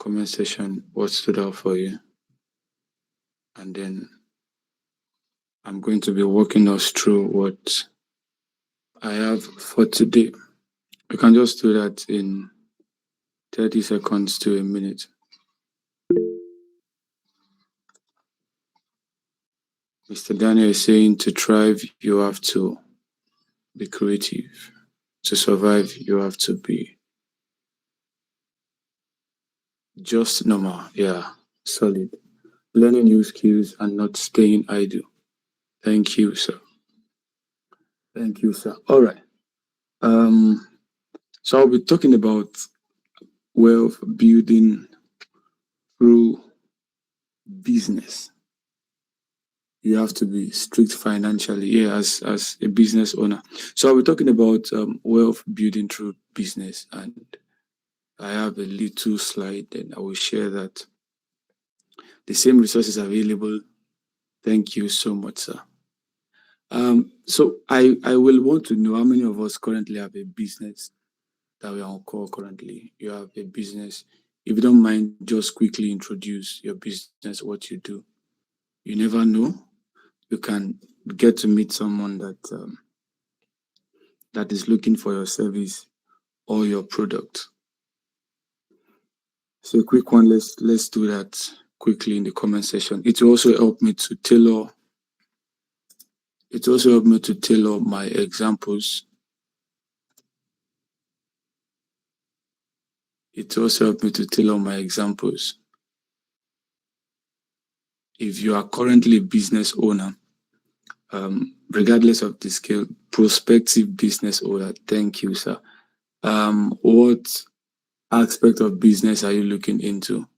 comment section what stood out for you. And then I'm going to be walking us through what I have for today. You can just do that in 30 seconds to a minute. Mr. Daniel is saying to thrive, you have to be creative. To survive, you have to be just normal. Yeah, solid. Learning new skills and not staying idle. Thank you, sir. Thank you, sir. All right. Um, so I'll be talking about wealth building through business. You have to be strict financially, yeah, as a business owner. So I'll be talking about wealth building through business, and I have a little slide, and I will share that. The same resources available. Thank you so much, sir. So I will want to know how many of us currently have a business that we are on call currently. You have a business. If you don't mind, just quickly introduce your business, what you do. You never know. You can get to meet someone that is looking for your service or your product. So a quick one, let's do that quickly in the comment section. It will also help me to tailor my examples. It also helped me to tailor my examples. If you are currently a business owner, regardless of the scale, prospective business owner, thank you, sir. What aspect of business are you looking into?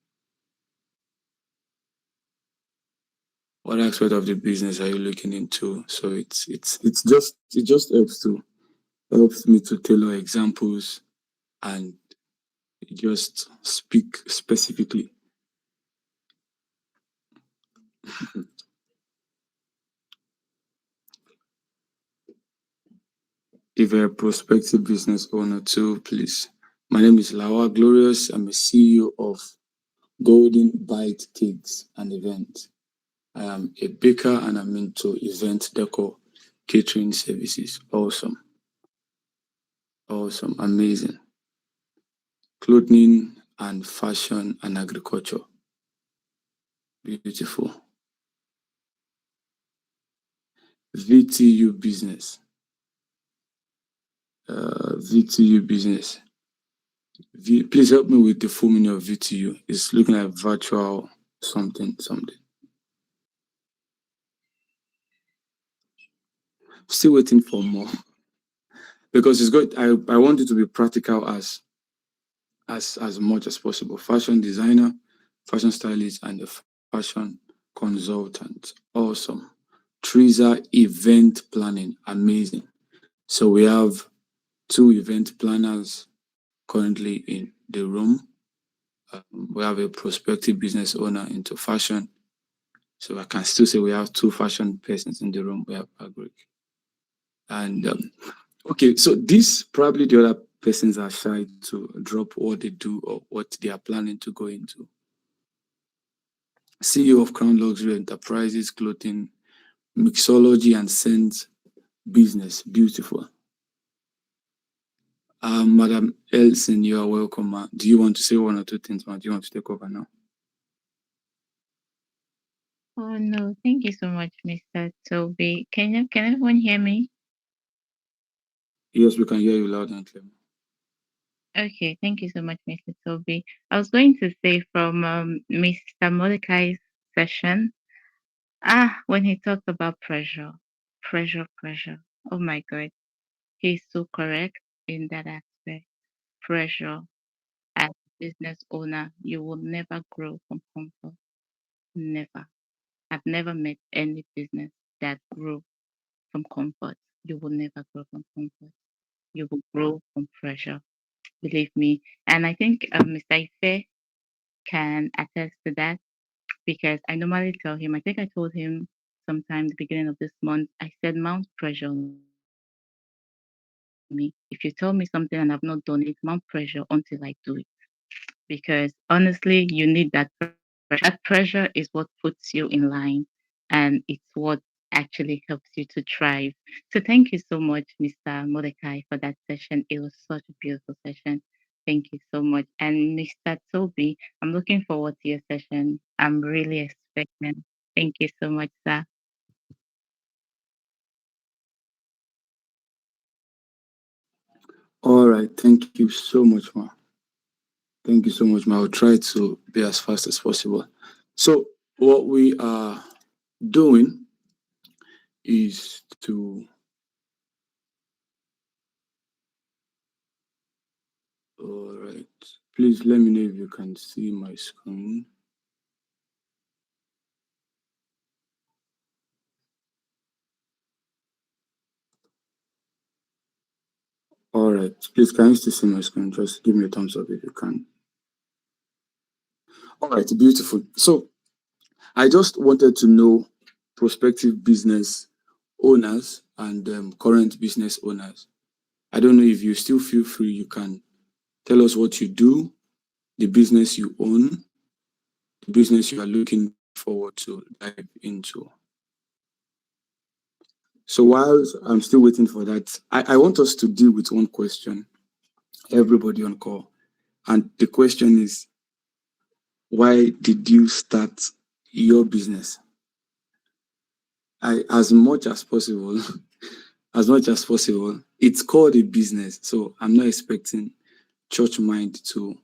What aspect of the business are you looking into? So it just helps me to tailor examples and just speak specifically. If you're a prospective business owner too, please. My name is Lawa Glorious. I'm a CEO of Golden Bite Cakes and Events. I am a baker and I'm into event decor, catering services. Awesome. Awesome. Amazing. Clothing and fashion and agriculture. Beautiful. VTU business. VTU business. Please help me with the full meaning of VTU. It's looking like virtual something. Still waiting for more because it's good. I want it to be practical as much as possible. Fashion designer, fashion stylist, and a fashion consultant. Awesome. Teresa event planning. Amazing. So we have 2 event planners currently in the room. We have a prospective business owner into fashion. So I can still say we have 2 fashion persons in the room. We have Agric. And okay, so this probably the other persons are shy to drop what they do or what they are planning to go into. CEO of Crown Luxury Enterprises, clothing, mixology and scent business. Beautiful. Madam Eleison, you are welcome, ma. Do you want to say 1 or 2 things, ma? Do you want to take over now? Oh no, thank you so much, Mr. Toby. Can everyone hear me? Yes, we can hear you loud and clear. Okay, thank you so much, Mr. Toby. I was going to say from Mr. Mordecai's session, when he talked about pressure. Oh my God, he's so correct in that aspect. Pressure. As a business owner, you will never grow from comfort. Never. I've never met any business that grew from comfort. You will never grow from comfort. You will grow from pressure. Believe me. And I think Mr. Ife can attest to that because I normally tell him, I think I told him sometime the beginning of this month, I said, mount pressure on me. If you tell me something and I've not done it, mount pressure until I do it. because honestly, you need that pressure. That pressure is what puts you in line, and it's what actually helps you to thrive. So thank you so much, Mr. Mordecai, for that session. It was such a beautiful session. Thank you so much. And Mr. Toby, I'm looking forward to your session. I'm really expecting. Thank you so much, sir. All right. Thank you so much, ma. Thank you so much, ma. I'll try to be as fast as possible. So, what we are doing is to, all right. Please let me know if you can see my screen. All right. Please, can you still see my screen? Just give me a thumbs up if you can. All right. Beautiful. So, I just wanted to know prospective business owners and current business owners. I don't know if you still feel free, you can tell us what you do, the business you own, the business you are looking forward to dive into. So while I'm still waiting for that, I want us to deal with one question, everybody on call. And the question is, why did you start your business? As much as possible, as much as possible, it's called a business. So I'm not expecting church mind to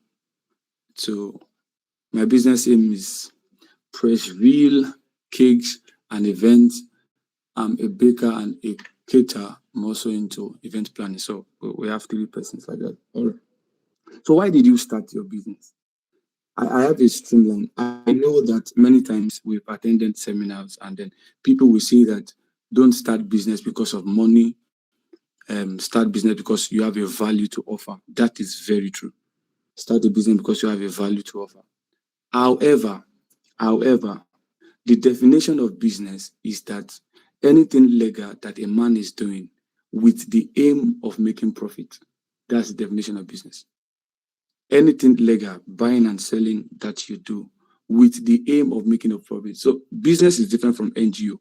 my business aim is press real cakes and events. I'm a baker and a caterer. I'm also into event planning. So we have three persons like that. All right. So why did you start your business? I have a streamline. I know that many times we've attended seminars and then people will say that don't start business because of money. Start business because you have a value to offer. That is very true. Start a business because you have a value to offer. However, however, the definition of business is that anything legal that a man is doing with the aim of making profit. That's the definition of business. Anything legal, buying and selling that you do with the aim of making a profit. So business is different from NGO.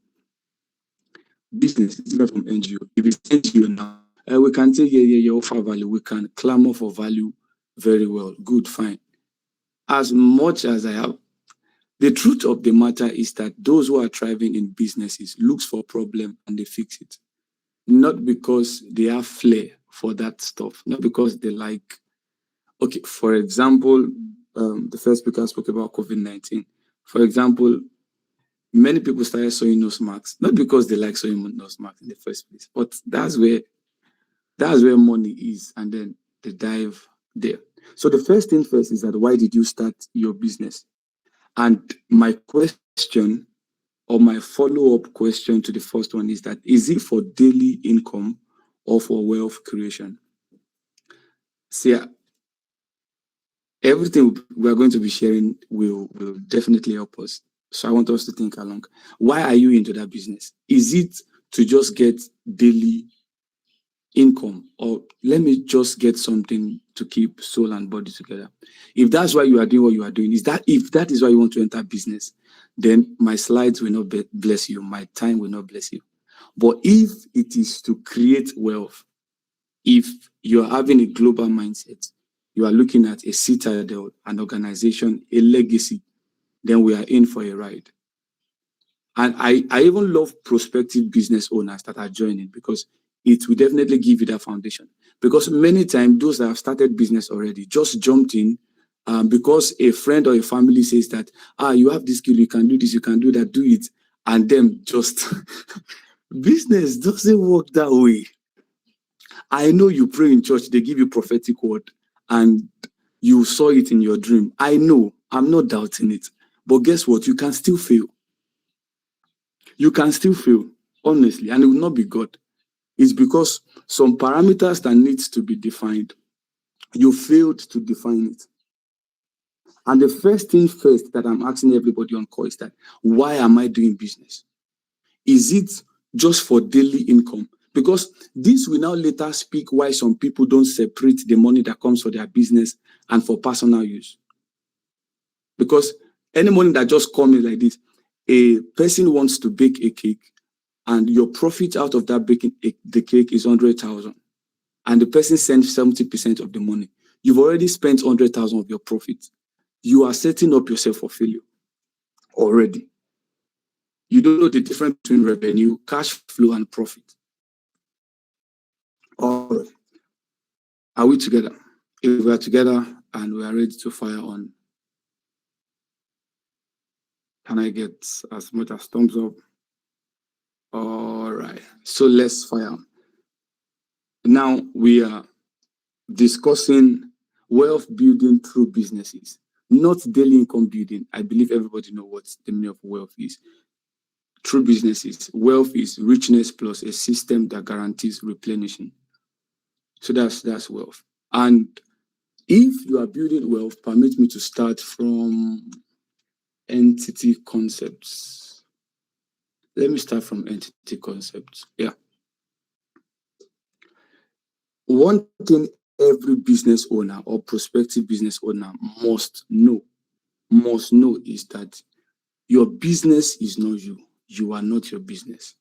Business is different from NGO. If it's NGO now, we can say, yeah, you offer value. We can clamor for value very well. Good, fine. As much as I have, the truth of the matter is that those who are thriving in businesses looks for problem and they fix it. Not because they have flair for that stuff, not because they like, okay, for example, the first speaker spoke about COVID-19. For example, many people started sewing nose masks, not because they like sewing nose masks in the first place, but that's where money is, and then they dive there. So the first thing first is that why did you start your business? And my question or my follow-up question to the first one is that is it for daily income or for wealth creation? See, everything we are going to be sharing will definitely help us. So I want us to think along. Why are you into that business? Is it to just get daily income, or let me just get something to keep soul and body together? If that's why you are doing what you are doing, is that if that is why you want to enter business, then my slides will not bless you, my time will not bless you. But if it is to create wealth, if you're having a global mindset, you are looking at a citadel, an organization, a legacy, then we are in for a ride. And I even love prospective business owners that are joining because it will definitely give you that foundation. Because many times those that have started business already just jumped in because a friend or a family says that, you have this skill, you can do this, you can do that, do it. And then just business doesn't work that way. I know you pray in church, they give you prophetic word and you saw it in your dream. I know, I'm not doubting it. But guess what? You can still fail. You can still fail, honestly, and it will not be God. It's because some parameters that needs to be defined, you failed to define it. And the first thing first that I'm asking everybody on call is that, why am I doing business? Is it just for daily income? Because this will now later speak why some people don't separate the money that comes for their business and for personal use. because any money that just comes in like this, a person wants to bake a cake, and your profit out of that baking the cake is 100,000, and the person sends 70% of the money. You've already spent 100,000 of your profit. You are setting up yourself for failure already. You don't know the difference between revenue, cash flow, and profit. All right. Are we together? If we are together and we are ready to fire on, can I get as much as thumbs up? All right. So let's fire on. Now we are discussing wealth building through businesses, not daily income building. I believe everybody knows what the meaning of wealth is. Through businesses, wealth is richness plus a system that guarantees replenishing. So that's wealth. And if you are building wealth, permit me to start from entity concepts. Let me start from entity concepts. Yeah. One thing every business owner or prospective business owner must know is that your business is not you. You are not your business.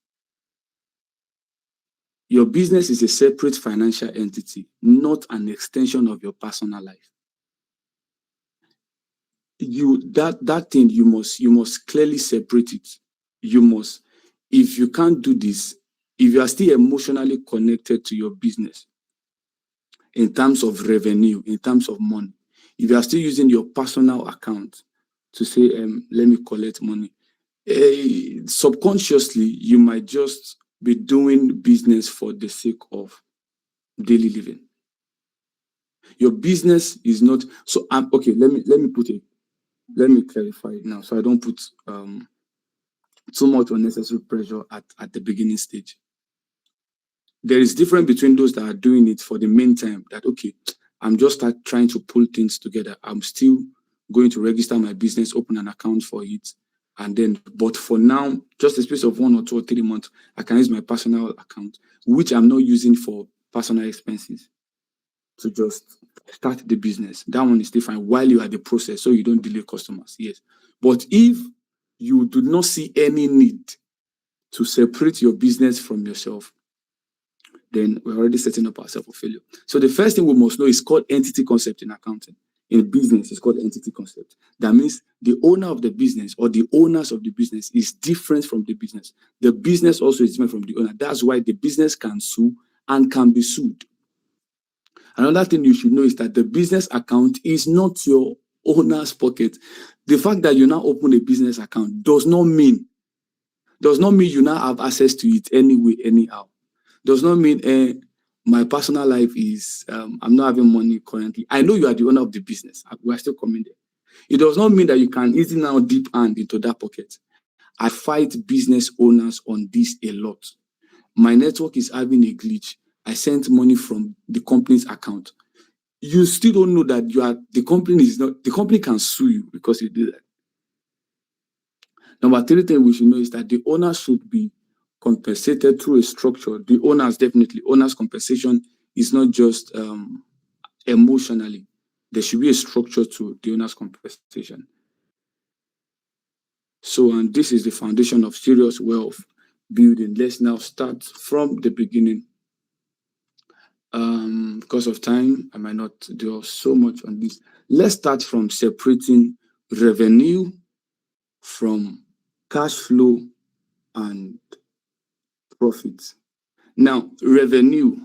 Your business is a separate financial entity, not an extension of your personal life. That thing you must clearly separate it. You must. If you can't do this, if you are still emotionally connected to your business in terms of revenue, in terms of money, if you are still using your personal account to say, let me collect money, subconsciously you might just be doing business for the sake of daily living. Your business is not so. Okay. Let me clarify it now, so I don't put too much unnecessary pressure at the beginning stage. There is difference between those that are doing it for the meantime, that okay, I'm just trying to pull things together. I'm still going to register my business, open an account for it, and then, but for now, just a space of 1 or 2 or 3 months, I can use my personal account, which I'm not using for personal expenses, to just start the business. That one is different while you are the process, so you don't delay customers. Yes. But if you do not see any need to separate your business from yourself, then we're already setting up ourselves for failure. So the first thing we must know is called entity concept in accounting. In business, it's called entity concept. That means the owner of the business or the owners of the business is different from the business. The business also is different from the owner. That's why the business can sue and can be sued. Another thing you should know is that the business account is not your owner's pocket. The fact that you now open a business account does not mean you now have access to it anyway, anyhow. Does not mean my personal life is I'm not having money currently. I know you are the owner of the business. We are still coming there. It does not mean that you can easily now dip hand into that pocket. I fight business owners on this a lot. My network is having a glitch. I sent money from the company's account. You still don't know that the company can sue you because you did that. Number 3 thing we should know is that the owner should be compensated through a structure. The owner's compensation is not just emotionally. There should be a structure to the owner's compensation. So, and this is the foundation of serious wealth building. Let's now start from the beginning. Because of time, I might not do so much on this. Let's start from separating revenue from cash flow and profits. Now, revenue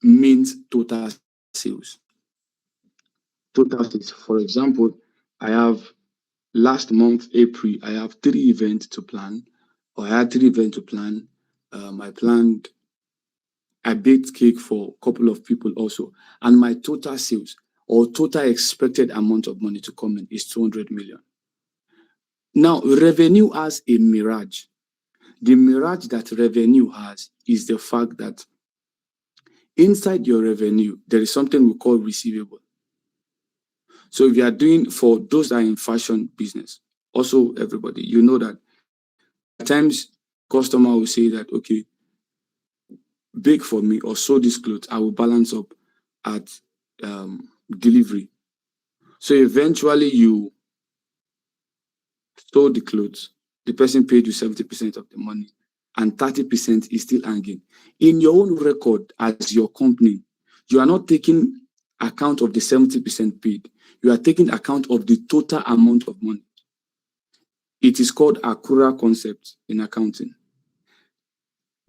means total sales. Total sales. For example, I have last month, April, I have 3 events to plan, or I had 3 events to plan. I baked cake for a couple of people also. And my total sales or total expected amount of money to come in is 200 million. Now, revenue has a mirage. The mirage that revenue has is the fact that inside your revenue, there is something we call receivable. So if you are doing, for those that are in fashion business, also everybody, you know that at times customer will say that, okay, bake for me or sew this clothes, I will balance up at delivery. So eventually you sold the clothes, the person paid you 70% of the money, and 30% is still hanging. In your own record as your company, you are not taking account of the 70% paid. You are taking account of the total amount of money. It is called accrual concept in accounting.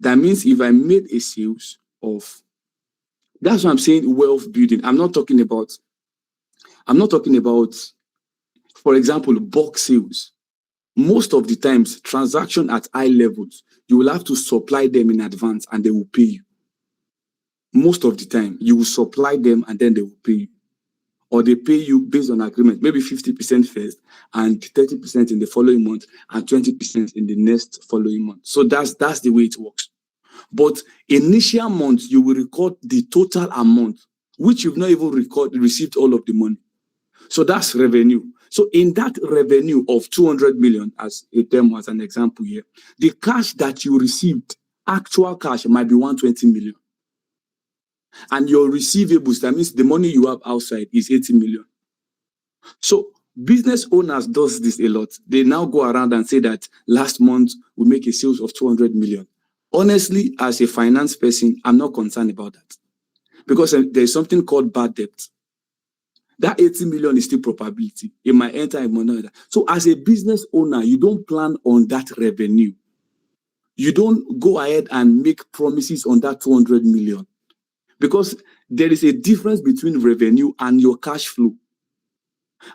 That means if I made a sales of, that's what I'm saying, wealth building. I'm not talking about, for example, bulk sales. Most of the times, transaction at high levels, you will have to supply them in advance and they will pay you. Most of the time, you will supply them and then they will pay you. Or they pay you based on agreement, maybe 50% first and 30% in the following month and 20% in the next following month. So that's the way it works. But initial month, you will record the total amount, which you've not even received all of the money. So that's revenue. So in that revenue of 200 million, as a term as an example here, the cash that you received, actual cash, might be 120 million. And your receivables, that means the money you have outside, is 80 million. So business owners does this a lot. They now go around and say that last month we make a sales of 200 million. Honestly, as a finance person, I'm not concerned about that. Because there's something called bad debt. That 80 million is still probability. It might enter, it might not enter. So as a business owner, you don't plan on that revenue. You don't go ahead and make promises on that 200 million. Because there is a difference between revenue and your cash flow.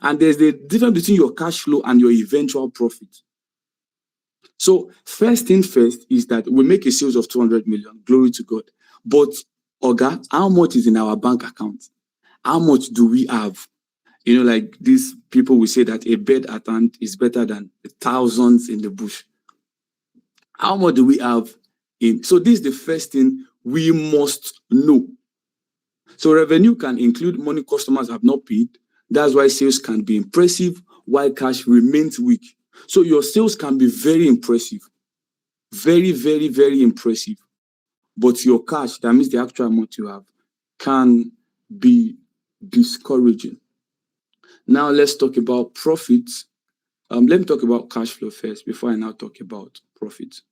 And there's a difference between your cash flow and your eventual profit. So first thing first is that we make a sales of 200 million. Glory to God. But, Oga, how much is in our bank account? How much do we have? You know, like these people will say that a bird at hand is better than thousands in the bush. How much do we have in? So this is the first thing we must know. So revenue can include money customers have not paid. That's why sales can be impressive while cash remains weak. So your sales can be very impressive. Very, very, very impressive. But your cash, that means the actual amount you have, can be discouraging. Now let's talk about profits. Let me talk about cash flow first before I now talk about profits.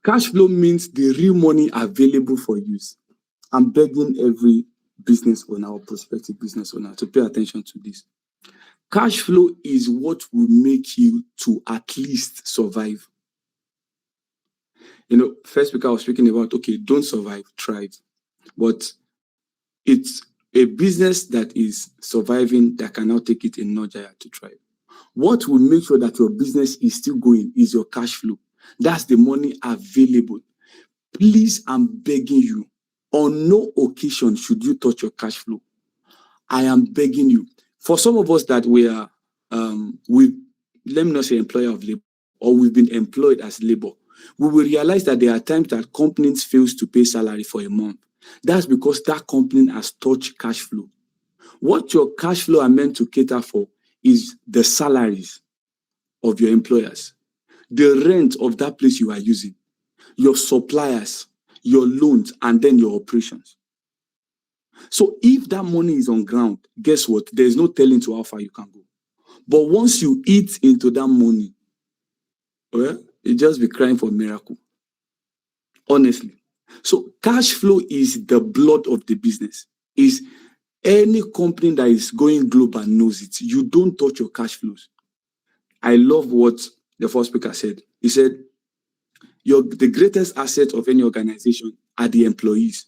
Cash flow means the real money available for use. I'm begging every business owner or prospective business owner to pay attention to this. Cash flow is what will make you to at least survive. You know, first week I was speaking about, okay, don't survive, thrive. But it's a business that is surviving that cannot take it in Nigeria to thrive. What will make sure that your business is still going is your cash flow. That's the money available. Please, I'm begging you, on no occasion should you touch your cash flow. I am begging you. For some of us that we are, let me not say employer of labor, or we've been employed as labor, we will realize that there are times that companies fails to pay salary for a month. That's because that company has touched cash flow. What your cash flow are meant to cater for is the salaries of your employers, the rent of that place you are using, your suppliers, your loans, and then your operations. So if that money is on ground, guess what? There's no telling to how far you can go. But once you eat into that money, well, you just be crying for a miracle. Honestly. So cash flow is the blood of the business. Is any company that is going global knows it. You don't touch your cash flows. I love what the first speaker said. He said, the greatest asset of any organization are the employees.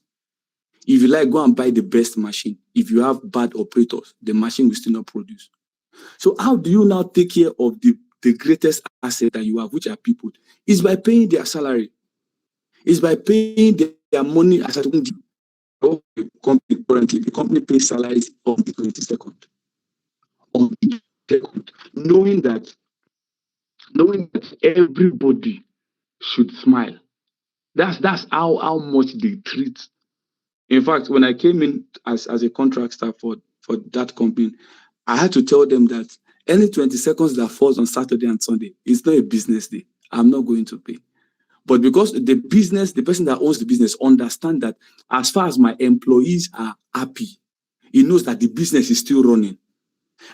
If you like, go and buy the best machine. If you have bad operators, the machine will still not produce. So how do you now take care of the greatest asset that you have, which are people? It's by paying their salary. It's by paying their money as a company currently. The company pays salaries on the 22nd. On the 2nd, knowing that everybody should smile. That's how much they treat. In fact, when I came in as a contract staff for that company, I had to tell them that any 22nd that falls on Saturday and Sunday, it's not a business day. I'm not going to pay. But because the person that owns the business understand that as far as my employees are happy, he knows that the business is still running.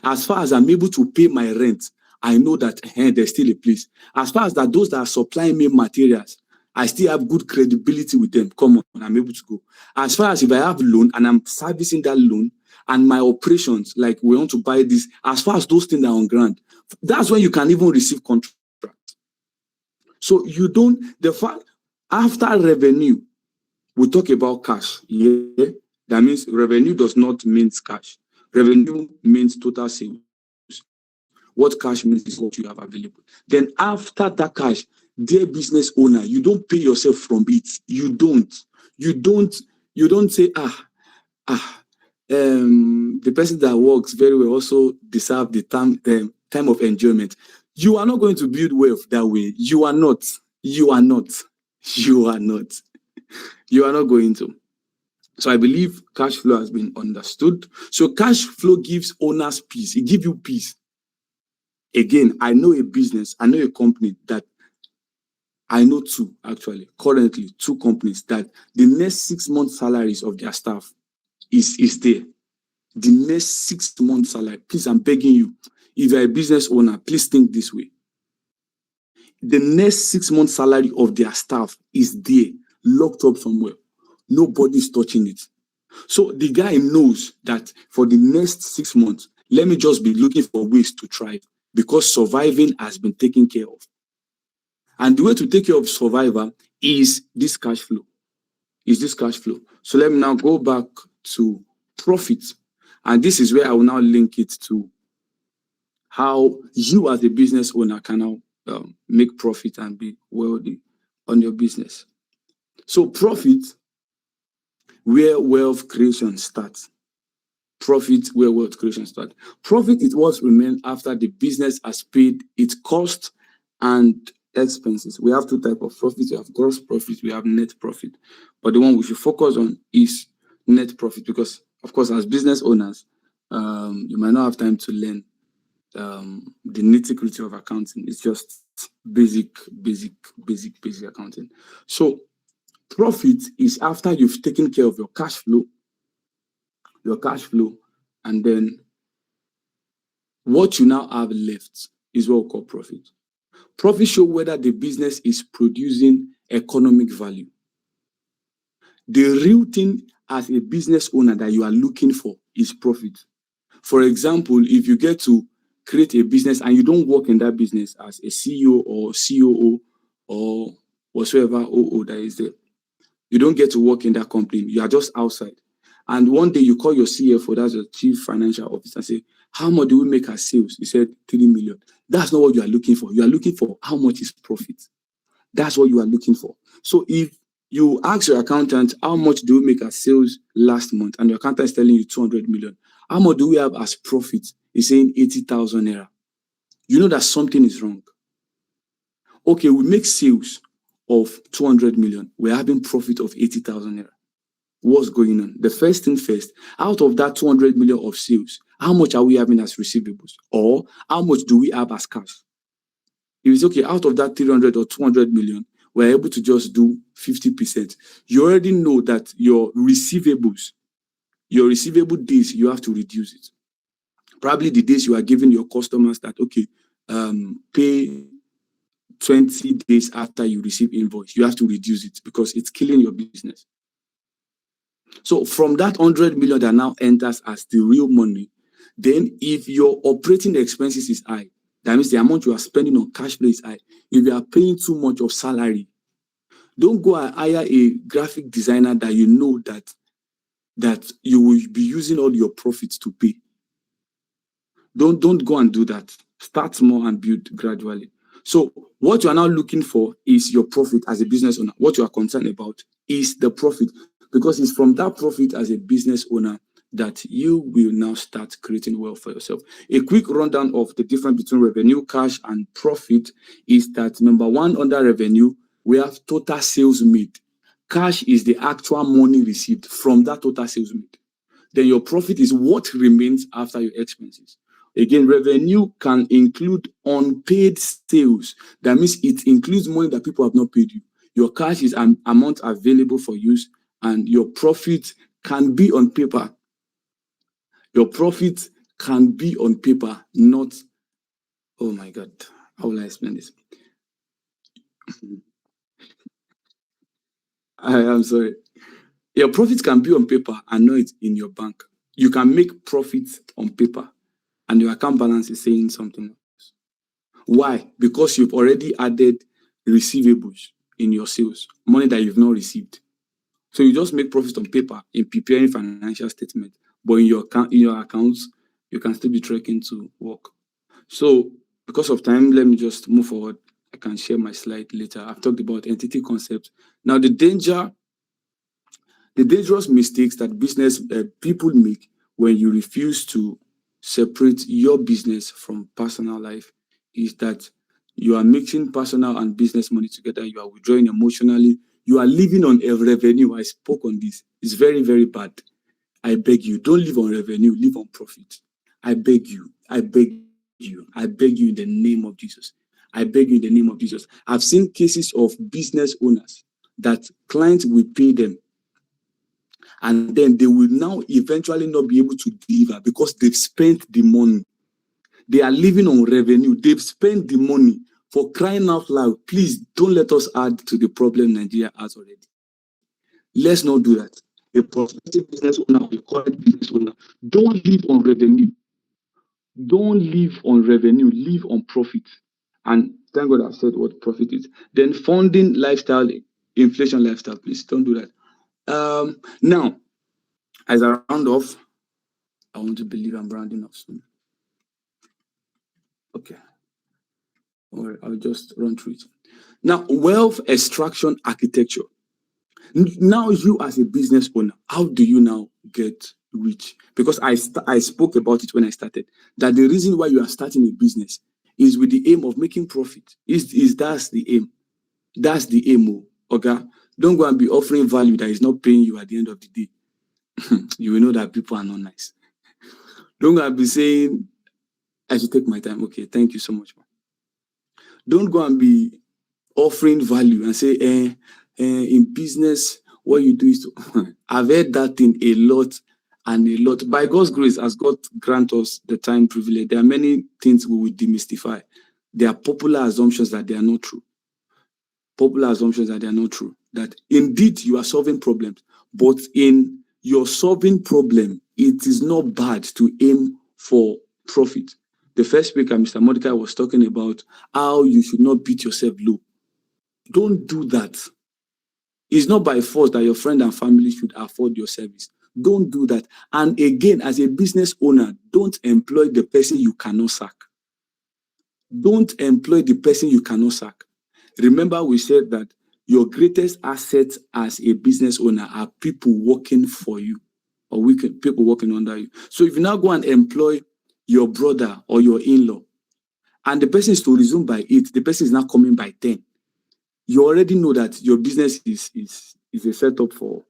As far as I'm able to pay my rent, I know that there's still a place. As far as that, those that are supplying me materials, I still have good credibility with them. Come on, I'm able to go. As far as if I have a loan and I'm servicing that loan and my operations, like we want to buy this, as far as those things are on ground, that's when you can even receive contract. So you don't, the fact, after revenue, we talk about cash. Yeah, that means revenue does not mean cash. Revenue means total sales. What cash means is what you have available. Then after that cash, dear business owner, you don't pay yourself from it. You don't. You don't. You don't say ah. The person that works very well also deserve the time of enjoyment. You are not going to build wealth that way. You are not. You are not. You are not. You are not going to. So I believe cash flow has been understood. So cash flow gives owners peace. It gives you peace. Again, I know a business, I know a company that I know two, actually, currently, two companies that the next 6 months' salaries of their staff is there. The next 6 months' salary. Please, I'm begging you. If you're a business owner, please think this way. The next 6 months' salary of their staff is there, locked up somewhere. Nobody's touching it. So the guy knows that for the next 6 months, let me just be looking for ways to thrive because surviving has been taken care of. And the way to take care of survivor is this cash flow. So let me now go back to profit. And this is where I will now link it to how you as a business owner can now make profit and be wealthy on your business. So profit, where wealth creation starts. Profit, where wealth creation starts. Profit is what remains after the business has paid its cost and expenses. We have two types of profits. We have gross profit, we have net profit. But the one we should focus on is net profit because, of course, as business owners, you might not have time to learn the nitty-gritty of accounting. It's just basic accounting. So profit is after you've taken care of your cash flow, and then what you now have left is what we call profit. Profit show whether the business is producing economic value. The real thing as a business owner that you are looking for is profit. For example, if you get to create a business and you don't work in that business as a CEO or COO or whatsoever OO that is there, you don't get to work in that company. You are just outside. And one day you call your CFO, that's your chief financial officer, and say, how much do we make our sales? He said 3 million. That's not what you are looking for. You are looking for how much is profit. That's what you are looking for. So if you ask your accountant, how much do we make our sales last month? And your accountant is telling you 200 million. How much do we have as profit? He's saying 80,000 naira. You know that something is wrong. Okay, we make sales of 200 million. We're having profit of 80,000 naira. What's going on? The first thing first, out of that 200 million of sales, how much are we having as receivables? Or how much do we have as cash? If it's okay, out of that 300 or 200 million, we're able to just do 50%. You already know that your receivable days, you have to reduce it. Probably the days you are giving your customers that, okay, pay 20 days after you receive invoice, you have to reduce it because it's killing your business. So from that 100 million that now enters as the real money, then if your operating expenses is high, that means the amount you are spending on cash flow is high. If you are paying too much of salary, don't go and hire a graphic designer that you know that you will be using all your profits to pay. Don't go and do that. Start small and build gradually. So what you are now looking for is your profit as a business owner. What you are concerned about is the profit, because it's from that profit as a business owner that you will now start creating wealth for yourself. A quick rundown of the difference between revenue, cash, and profit is that number one, under revenue, we have total sales made. Cash is the actual money received from that total sales made. Then your profit is what remains after your expenses. Again, revenue can include unpaid sales. That means it includes money that people have not paid you. Your cash is an amount available for use, and your profit can be on paper. Your profit can be on paper, not Oh my God. How will I explain this? I am sorry. Your profit can be on paper and not in your bank. You can make profits on paper and your account balance is saying something else. Why? Because you've already added receivables in your sales, money that you've not received. So you just make profit on paper in preparing financial statement, but in your accounts, you can still be tracking to work. So because of time, let me just move forward. I can share my slide later. I've talked about entity concept. Now the dangerous mistakes that business people make when you refuse to separate your business from personal life is that you are mixing personal and business money together. You are withdrawing emotionally. You are living on a revenue. I spoke on this. It's very, very bad. I beg you, don't live on revenue, live on profit. I beg you, I beg you, I beg you in the name of Jesus. I beg you in the name of Jesus. I've seen cases of business owners that clients will pay them and then they will now eventually not be able to deliver because they've spent the money. They are living on revenue. They've spent the money. For crying out loud, please don't let us add to the problem Nigeria has already. Let's not do that. A prospective business owner, a current business owner, don't live on revenue. Don't live on revenue, live on profit. And thank God I've said what profit is. Then funding lifestyle, inflation lifestyle, please don't do that. Now, as I round off, I want to believe I'm rounding off soon. Okay. Or I'll just run through it. Now, wealth extraction architecture. Now, you as a business owner, how do you now get rich? Because I spoke about it when I started, that the reason why you are starting a business is with the aim of making profit. That's the aim. That's the aim. Okay? Don't go and be offering value that is not paying you at the end of the day. You will know that people are not nice. Don't go and be saying, I should take my time. Okay, thank you so much. Don't go and be offering value and say, in business, what you do is to, I've heard that thing a lot and a lot. By God's grace, as God grant us the time privilege, there are many things we will demystify. There are popular assumptions that they are not true. Popular assumptions that they are not true. That indeed you are solving problems, but in your solving problem, it is not bad to aim for profit. The first speaker, Mr. Mordecai, was talking about how you should not beat yourself low. Don't do that. It's not by force that your friend and family should afford your service. Don't do that. And again, as a business owner, don't employ the person you cannot sack. Don't employ the person you cannot sack. Remember, we said that your greatest asset as a business owner are people working for you or people working under you. So if you now go and employ your brother or your in-law and the person is to resume by 8, the person is now coming by 10, you already know that your business is a setup for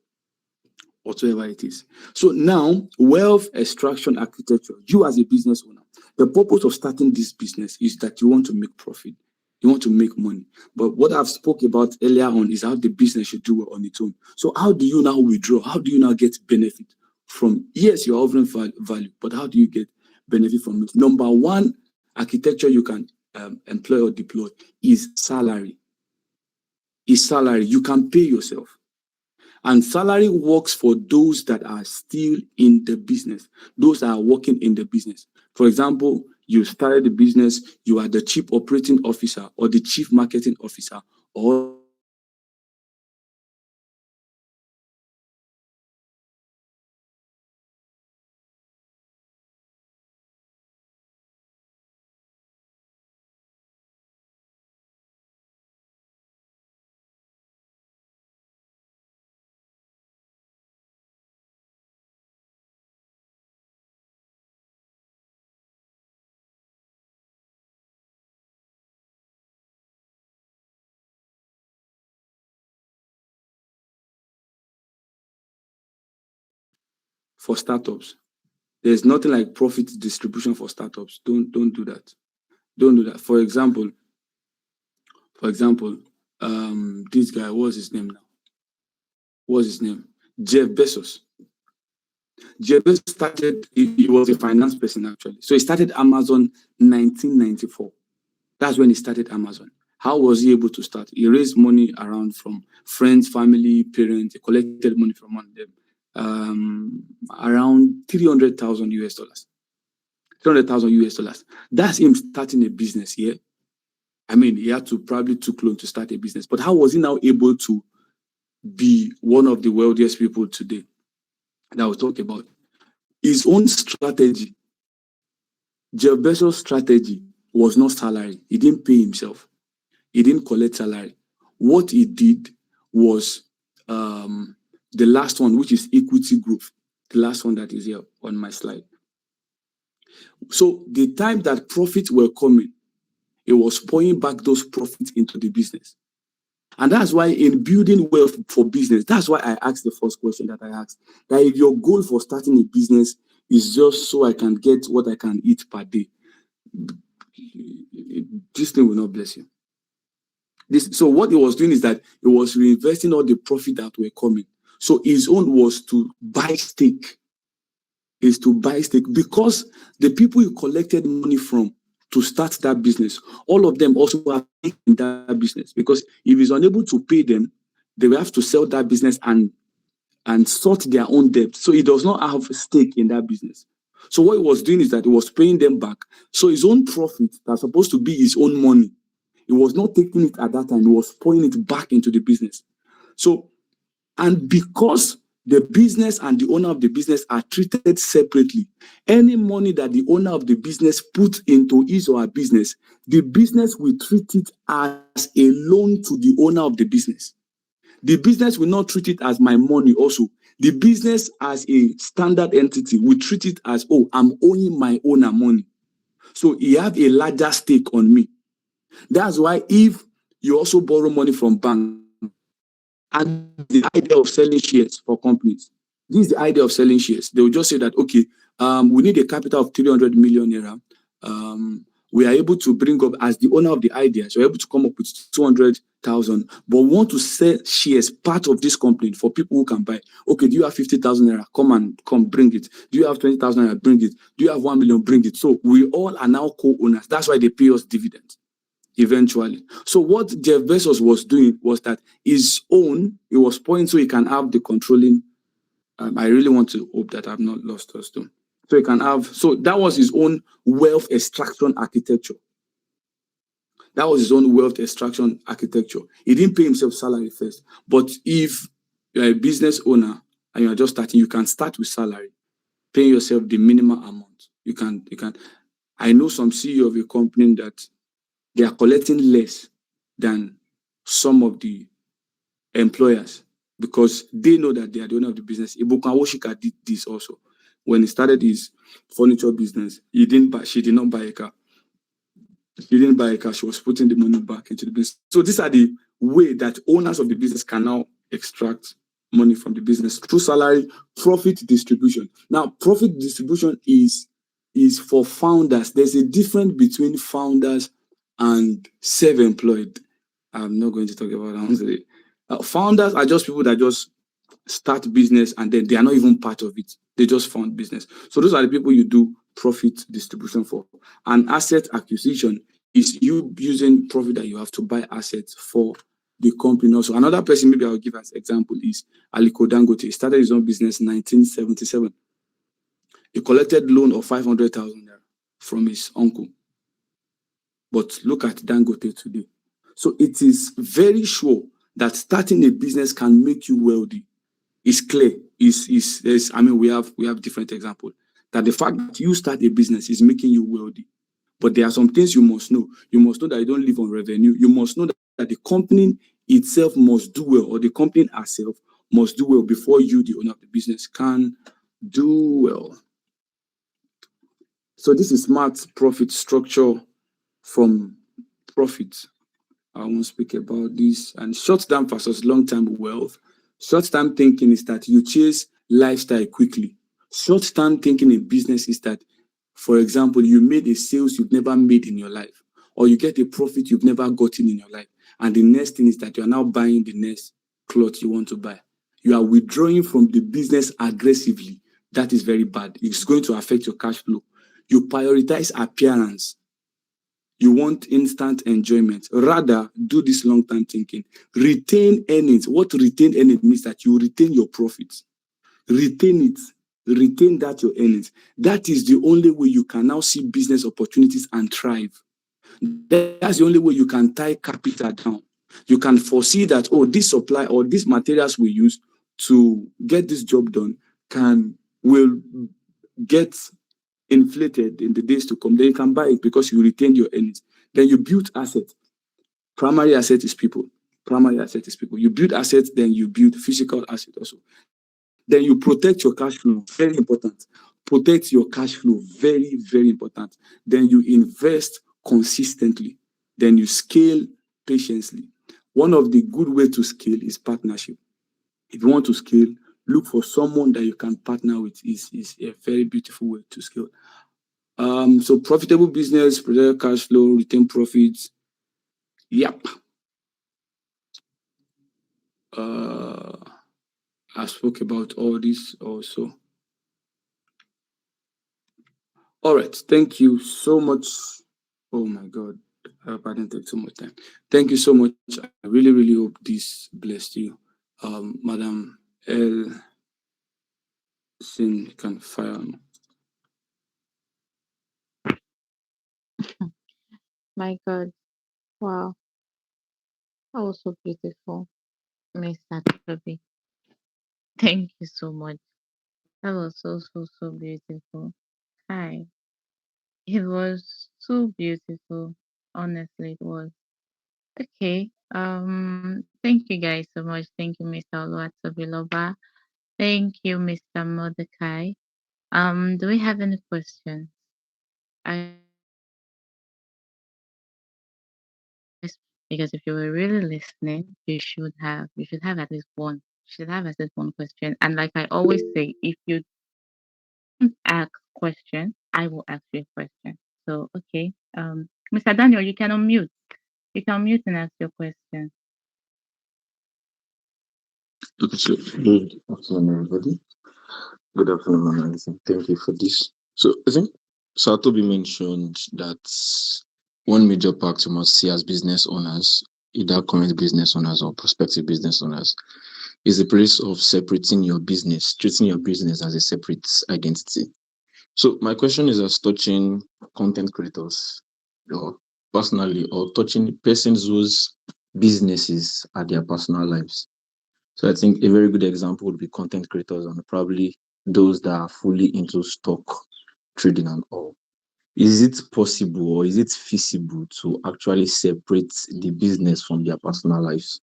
whatever it is. So now, wealth extraction architecture, you as a business owner, the purpose of starting this business is that you want to make profit. You want to make money. But what I've spoke about earlier on is how the business should do it on its own. So how do you now withdraw? How do you now get benefit from, yes, you're offering value, but how do you get benefit from it? Number one architecture you can employ or deploy is salary. You can pay yourself. And salary works for those that are still in the business, those that are working in the business. For example, you started the business, you are the chief operating officer or the chief marketing officer or for startups. There's nothing like profit distribution for startups. Don't do that. Don't do that. This guy, what's his name now? What's his name? Jeff Bezos. Jeff Bezos started, he was a finance person actually. So he started Amazon 1994. That's when he started Amazon. How was he able to start? He raised money around from friends, family, parents. He collected money from one of them, around 300,000 US dollars. 300,000 US dollars. That's him starting a business here. I mean, he had to probably took loan to start a business. But how was he now able to be one of the wealthiest people today that we'll talk about? His own strategy, Jeff Bezos' strategy was not salary. He didn't pay himself. He didn't collect salary. What he did was the last one, which is equity growth. The last one that is here on my slide. So the time that profits were coming, it was pouring back those profits into the business. And that's why in building wealth for business, that's why I asked the first question that I asked. That if your goal for starting a business is just so I can get what I can eat per day, this thing will not bless you. So what he was doing is that he was reinvesting all the profit that were coming. So his own was to buy stake. Because the people he collected money from to start that business, all of them also have stake in that business. Because if he's unable to pay them, they will have to sell that business and sort their own debt. So he does not have a stake in that business. So what he was doing is that he was paying them back. So his own profit that's supposed to be his own money, he was not taking it at that time. He was pouring it back into the business. So, and because the business and the owner of the business are treated separately, any money that the owner of the business puts into his or her business, the business will treat it as a loan to the owner of the business. The business will not treat it as my money also. The business as a standard entity will treat it as, oh, I'm owing my owner money. So he have a larger stake on me. That's why if you also borrow money from bank, and the idea of selling shares for companies, this is the idea of selling shares. They will just say that, okay, we need a capital of 300 million naira. We are able to bring up, as the owner of the idea, so we're able to come up with 200,000, but we want to sell shares, part of this company, for people who can buy. Okay, do you have 50,000 naira? Come, bring it. Do you have 20,000 naira? Bring it. Do you have 1 million? Bring it. So we all are now co-owners. That's why they pay us dividends eventually. So what Jeff Bezos was doing was that his own, he was pouring so he can have the controlling. I really want to hope that I've not lost us too. So he can have, so that was his own wealth extraction architecture. That was his own wealth extraction architecture. He didn't pay himself salary first. But if you're a business owner and you're just starting, you can start with salary, paying yourself the minimum amount. You can. I know some CEO of a company that they are collecting less than some of the employers because they know that they are the owner of the business. Ibuka Woshika did this also. When he started his furniture business, she did not buy a car. She didn't buy a car. She was putting the money back into the business. So these are the way that owners of the business can now extract money from the business through salary, profit distribution. Now, profit distribution is for founders. There's a difference between founders and self-employed. I'm not going to talk about that today. Founders are just people that just start business and then they are not even part of it. They just found business. So those are the people you do profit distribution for. And asset acquisition is you using profit that you have to buy assets for the company also. Another person maybe I'll give as example is Aliko Dangote. He started his own business in 1977. He collected loan of 500,000 from his uncle. But look at Dangote today. So it is very sure that starting a business can make you wealthy. It's clear. We have different examples. That the fact that you start a business is making you wealthy. But there are some things you must know. You must know that you don't live on revenue. You must know that the company itself must do well, or the company herself must do well before you, the owner of the business, can do well. So this is smart profit structure from profit. I won't speak about this. And short-term versus long-term wealth. Short-term thinking is that you chase lifestyle quickly. Short-term thinking in business is that, for example, you made a sales you've never made in your life, or you get a profit you've never gotten in your life. And the next thing is that you are now buying the next cloth you want to buy. You are withdrawing from the business aggressively. That is very bad. It's going to affect your cash flow. You prioritize appearance. You want instant enjoyment. Rather, do this long-term thinking. Retain earnings. What retain earnings means that you retain your profits. Retain it. Retain that your earnings. That is the only way you can now see business opportunities and thrive. That's the only way you can tie capital down. You can foresee that, oh, this supply or these materials we use to get this job done will get inflated in the days to come. Then you can buy it because you retained your earnings. Then you build assets. Primary asset is people. Primary asset is people. You build assets, then you build physical asset also. Then you protect your cash flow. Very important. Protect your cash flow. Very, very important. Then you invest consistently. Then you scale patiently. One of the good ways to scale is partnership. If you want to scale, look for someone that you can partner with. Is a very beautiful way to scale. So profitable business, protect cash flow, retain profits. Yep. I spoke about all this also. All right. Thank you so much. Oh my God. I hope I didn't take too much time. Thank you so much. I really, really hope this blessed you. Madam L. Sin can fire on. My God. Wow. That was so beautiful, Mr. Toby. Thank you so much. That was so, so, so beautiful. Hi. It was so beautiful. Honestly, it was. Okay. Thank you guys so much. Thank you, Mr. Tobiloba. Thank you, Mr. Mordecai. Do we have any questions? I because if you were really listening, you should have at least one. You should have at least one question. And like I always say, if you don't ask question, I will ask you a question. So okay. Mr. Daniel, you can unmute. You can unmute and ask your question. Okay, so good afternoon, everybody. Good afternoon, Mama Alison. Thank you for this. So I think Satobi mentioned that one major part you must see as business owners, either current business owners or prospective business owners, is the place of separating your business, treating your business as a separate identity. So my question is as touching content creators, or personally, or touching persons whose businesses are their personal lives. So I think a very good example would be content creators and probably those that are fully into stock trading and all. Is it possible or is it feasible to actually separate the business from their personal lives?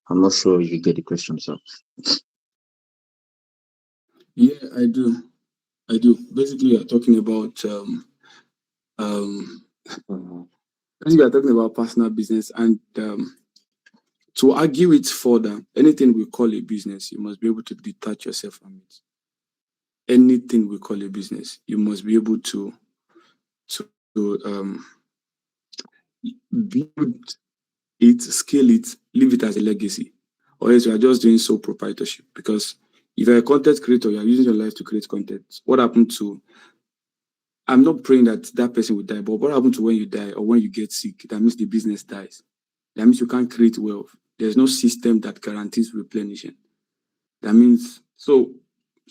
I'm not sure if you get the question, sir. Yeah, I do. I do. Basically, you're talking about basically you're talking about personal business, and to argue it further, anything we call a business, you must be able to detach yourself from it. Anything we call a business, you must be able to build it, scale it, leave it as a legacy, or else you are just doing sole proprietorship. Because if you're a content creator, you are using your life to create content. What happened to? I'm not praying that that person will die, but what happened to when you die or when you get sick? That means the business dies. That means you can't create wealth. There's no system that guarantees replenishing. That means so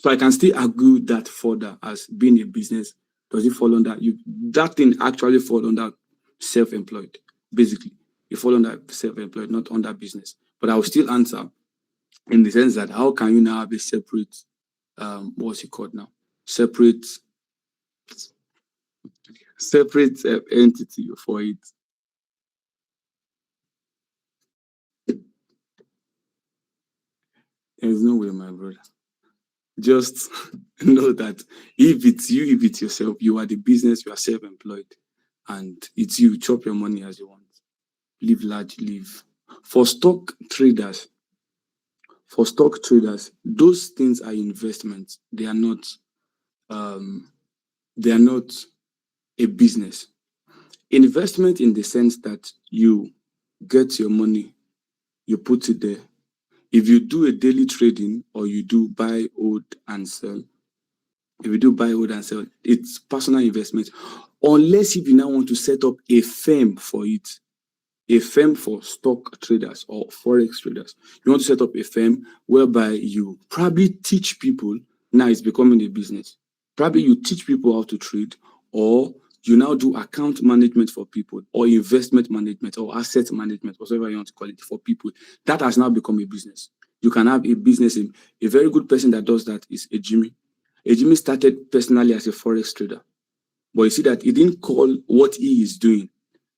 I can still argue that further as being a business. Does it fall under you? That thing actually fall under self-employed. Basically, you fall under self-employed, not under business. But I will still answer in the sense that how can you now have a separate what's it called now? Separate entity for it. There's no way, my brother. Just know that if it's you, if it's yourself, you are the business, you are self-employed, and it's you, chop your money as you want. Live large, live. For stock traders, those things are investments. They are not a business. Investment in the sense that you get your money, you put it there. If you do a daily trading or you do buy, hold, and sell, it's personal investment. unless if you now want to set up a firm for it, a firm for stock traders or forex traders. You want to set up a firm whereby you probably teach people. Now it's becoming a business. Probably you teach people how to trade, or you now do account management for people, or investment management, or asset management, whatever you want to call it, for people. That has now become a business. You can have a business. A very good person that does that is a Jimmy. A Jimmy started personally as a forex trader, but you see that he didn't call what he is doing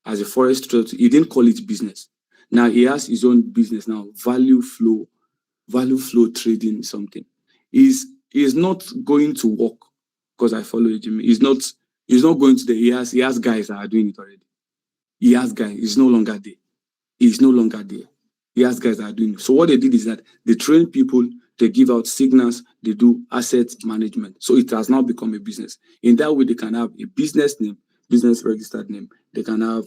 as a forex trader, he didn't call it business. Now he has his own business now, value flow trading something. Is not going to work because I follow Jimmy. He's not going to the he has guys that are doing it already. He has guys, he's no longer there. He's no longer there. He has guys that are doing it. So what they did is that they train people, they give out signals, they do asset management. So it has now become a business. In that way, they can have a business name, business registered name. They can have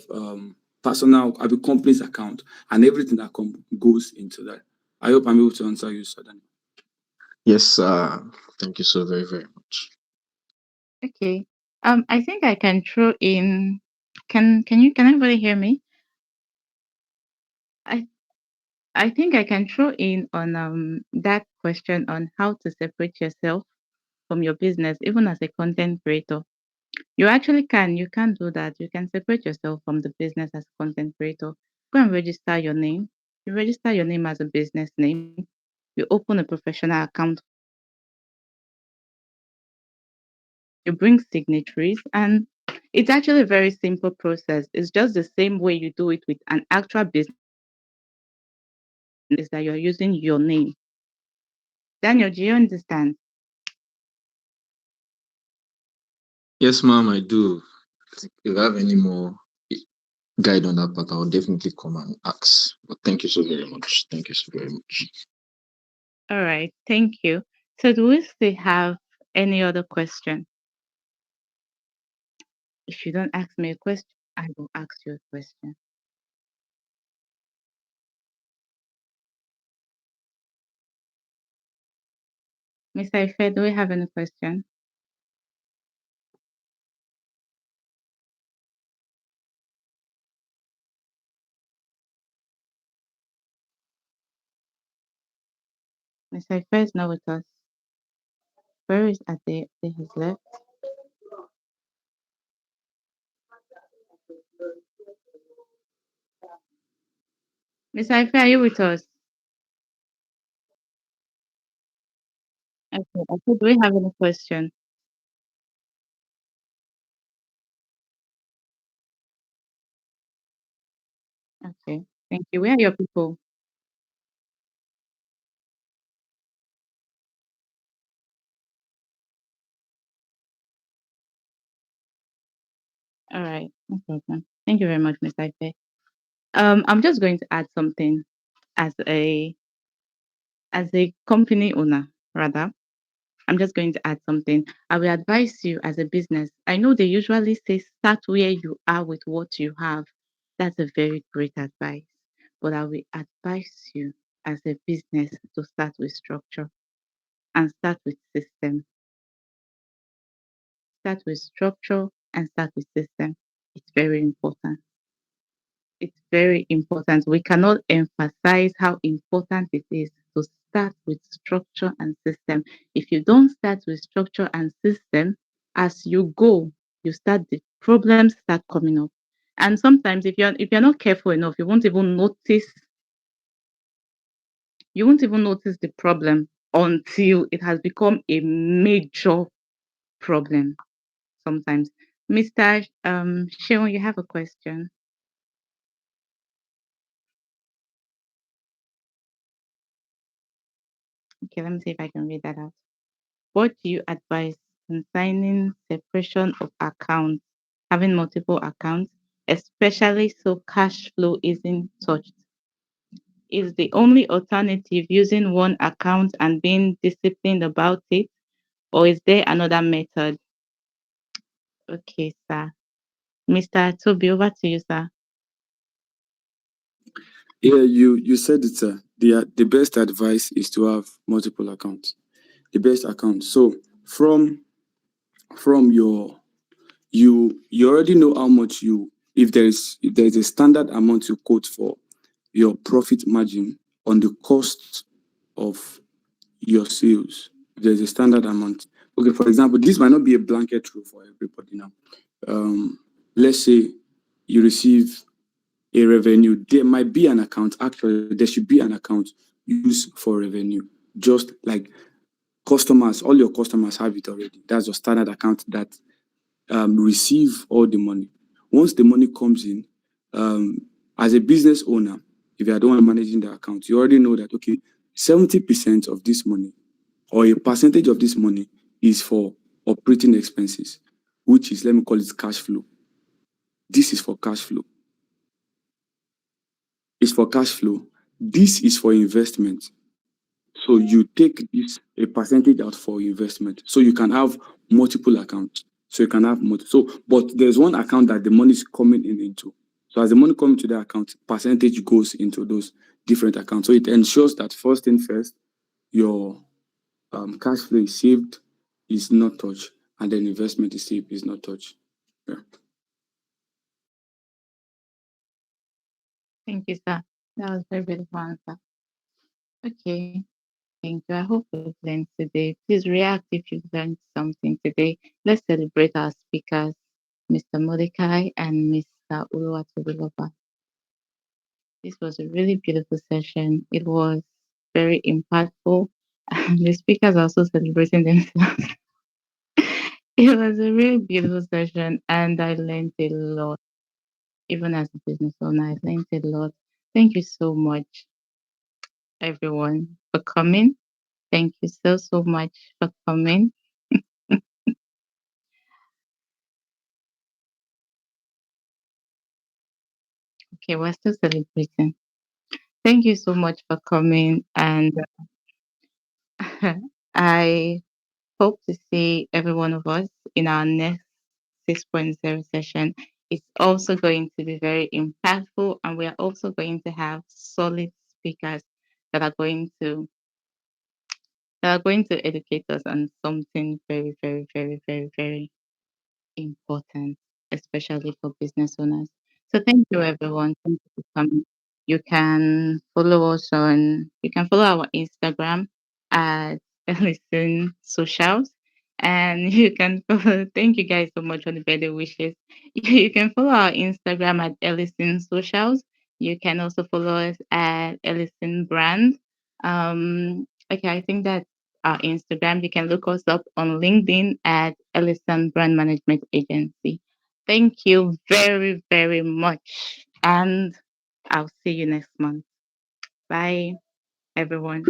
personal, a company's account, and everything that goes into that. I hope I'm able to answer you, Sadan. Yes, thank you so very, very much. Okay. I think I can throw in. Can everybody hear me? I I think I can throw in on that question on how to separate yourself from your business, even as a content creator. You actually can. You can do that. You can separate yourself from the business as a content creator. Go and register your name. You register your name as a business name. You open a professional account. You bring signatories, and it's actually a very simple process. It's just the same way you do it with an actual business, is that you're using your name. Daniel, do you understand? Yes, ma'am, I do. If you have any more guide on that part, I'll definitely come and ask. But thank you so very much. Thank you so very much. All right, thank you. So do we still have any other question? If you don't ask me a question, I will ask you a question. Mr. Ife, do we have any question? Mr. Ife is not with us. Where is Ade? Ade has left. Mr. Ife, are you with us? Okay, do we have any question? Okay, thank you. Where are your people? All right, no problem. Thank you very much, Mr. Ife. I'm just going to add something as a company owner, rather. I'm just going to add something. I will advise you as a business. I know they usually say start where you are with what you have. That's a very great advice. But I will advise you as a business to start with structure and start with system. Start with structure and start with system. It's very important. It's very important. We cannot emphasize how important it is to start with structure and system. If you don't start with structure and system, as you go, you start the problems start coming up. And sometimes if you're not careful enough, you won't even notice the problem until it has become a major problem sometimes. Mr. Sheon, you have a question. Okay, let me see if I can read that out. What do you advise concerning separation of accounts, having multiple accounts, especially so cash flow isn't touched? Is the only alternative using one account and being disciplined about it, or is there another method? Okay, sir. Mr. Toby, over to you, sir. Yeah, you said it, sir. The best advice is to have multiple accounts. The best account. So from your You already know how much you, if there is a standard amount you quote for your profit margin on the cost of your sales. There's a standard amount. Okay, for example, this might not be a blanket rule for everybody now. Um, let's say you receive a revenue. There might be an account. Actually, there should be an account used for revenue. Just like customers, all your customers have it already. That's your standard account that receive all the money. Once the money comes in, um, as a business owner, if you are the one managing the account, you already know that okay, 70% of this money or a percentage of this money is for operating expenses, which is, let me call it cash flow. This is for cash flow. It's for cash flow. This is for investment. So you take this a percentage out for investment. So you can have multiple accounts. So you can have so but there's one account that the money is coming in into. So as the money comes to the account, percentage goes into those different accounts. So it ensures that first thing first, your cash flow is saved, is not touched, and then investment is saved, is not touched. Yeah. Thank you, sir. That was very beautiful answer. Okay, thank you. I hope you've learned today. Please react if you've learned something today. Let's celebrate our speakers, Mr. Mordecai and Mr. Tobiloba. This was a really beautiful session. It was very impactful. And the speakers are also celebrating themselves. It was a really beautiful session, and I learned a lot. Even as a business owner, I learned a lot. Thank you so much, everyone, for coming. Thank you so, so much for coming. Okay, we're still celebrating. Thank you so much for coming. And I hope to see every one of us in our next 6.0 session. It's also going to be very impactful, and we are also going to have solid speakers that are going to educate us on something very, very, very, very, very important, especially for business owners. So thank you everyone. Thank you for coming. You can follow our Instagram at Eleison Socials. And you can follow, thank you guys so much for the birthday wishes. You can follow our Instagram at Eleison Socials. You can also follow us at Eleison Brand. Okay, I think that's our Instagram. You can look us up on LinkedIn at Eleison Brand Management Agency. Thank you very, very much. And I'll see you next month. Bye, everyone.